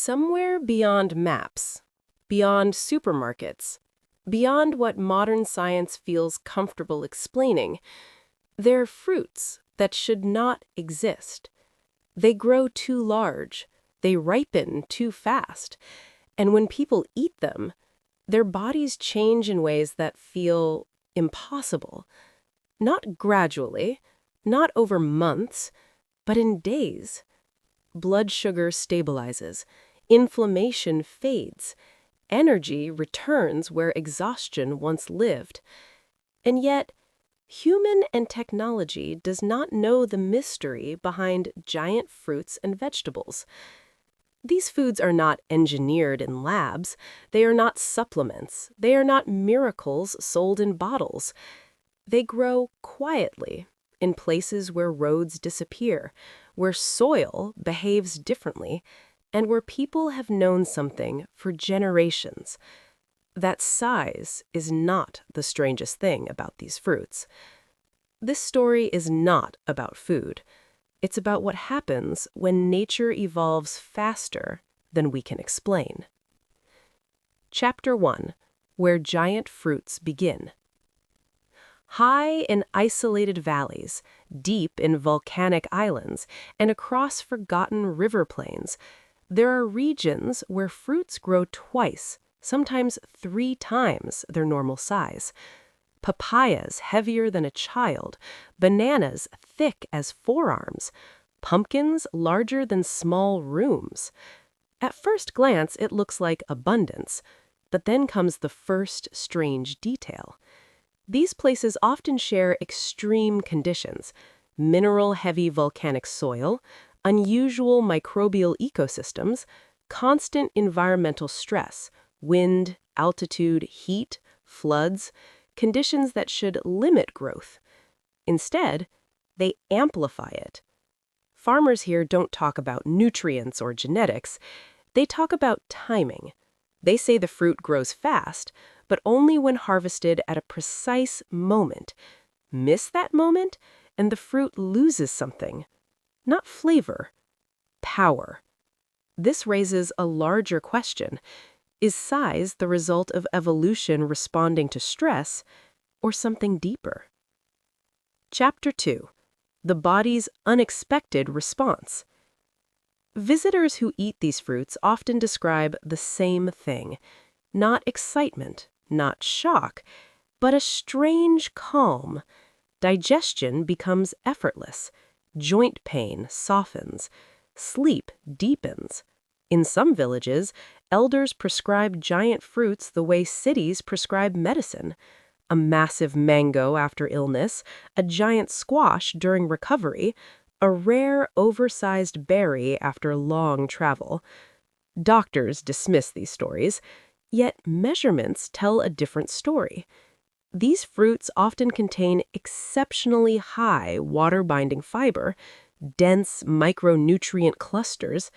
Somewhere beyond maps, beyond supermarkets, beyond what modern science feels comfortable explaining, there are fruits that should not exist. They grow too large, they ripen too fast, and when people eat them, their bodies change in ways that feel impossible. Not gradually, not over months, but in days. Blood sugar stabilizes, inflammation fades, energy returns where exhaustion once lived. And yet, human and technology does not know the mystery behind giant fruits and vegetables. These foods are not engineered in labs. They are not supplements. They are not miracles sold in bottles. They grow quietly in places where roads disappear, where soil behaves differently, and where people have known something for generations. That size is not the strangest thing about these fruits. This story is not about food. It's about what happens when nature evolves faster than we can explain. Chapter 1: Where Giant Fruits Begin. High in isolated valleys, deep in volcanic islands, and across forgotten river plains, there are regions where fruits grow twice, sometimes 3 times their normal size. Papayas heavier than a child, bananas thick as forearms, pumpkins larger than small rooms. At first glance, it looks like abundance, but then comes the first strange detail. These places often share extreme conditions: mineral-heavy volcanic soil, unusual microbial ecosystems, constant environmental stress, wind, altitude, heat, floods, conditions that should limit growth. Instead, they amplify it. Farmers here don't talk about nutrients or genetics. They talk about timing. They say the fruit grows fast, but only when harvested at a precise moment. Miss that moment, and the fruit loses something. Not flavor, power. This raises a larger question. Is size the result of evolution responding to stress, or something deeper? Chapter 2: The body's unexpected response. Visitors who eat these fruits often describe the same thing: not excitement, not shock, but a strange calm. Digestion becomes effortless. Joint pain softens. Sleep deepens. In some villages, elders prescribe giant fruits the way cities prescribe medicine. A massive mango after illness, a giant squash during recovery, a rare, oversized berry after long travel. Doctors dismiss these stories, yet measurements tell a different story. These fruits often contain exceptionally high water-binding fiber, dense micronutrient clusters,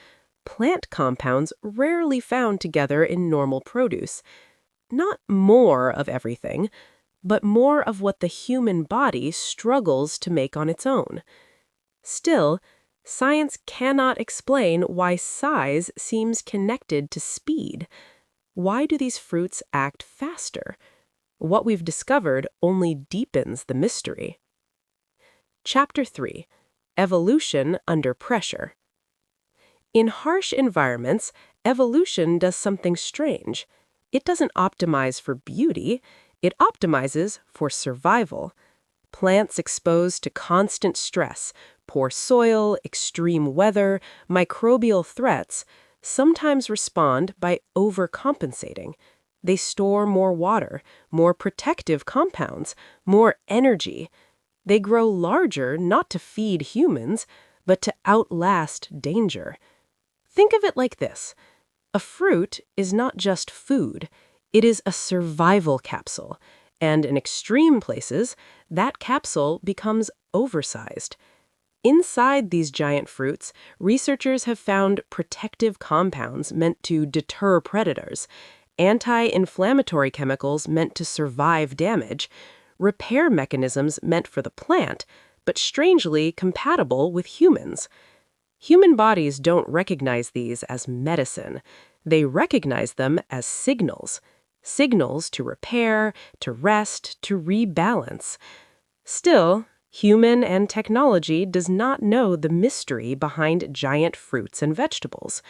plant compounds rarely found together in normal produce. Not more of everything, but more of what the human body struggles to make on its own. Still, science cannot explain why size seems connected to speed. Why do these fruits act faster? What we've discovered only deepens the mystery. Chapter 3: Evolution Under Pressure. In harsh environments, evolution does something strange. It doesn't optimize for beauty, it optimizes for survival. Plants exposed to constant stress, poor soil, extreme weather, microbial threats, sometimes respond by overcompensating. They store more water, more protective compounds, more energy. They grow larger not to feed humans, but to outlast danger. Think of it like this: a fruit is not just food, it is a survival capsule, and in extreme places, that capsule becomes oversized. Inside these giant fruits, researchers have found protective compounds meant to deter predators, anti-inflammatory chemicals meant to survive damage, repair mechanisms meant for the plant, but strangely compatible with humans. Human bodies don't recognize these as medicine. They recognize them as signals. Signals to repair, to rest, to rebalance. Still, human and technology does not know the mystery behind giant fruits and vegetables.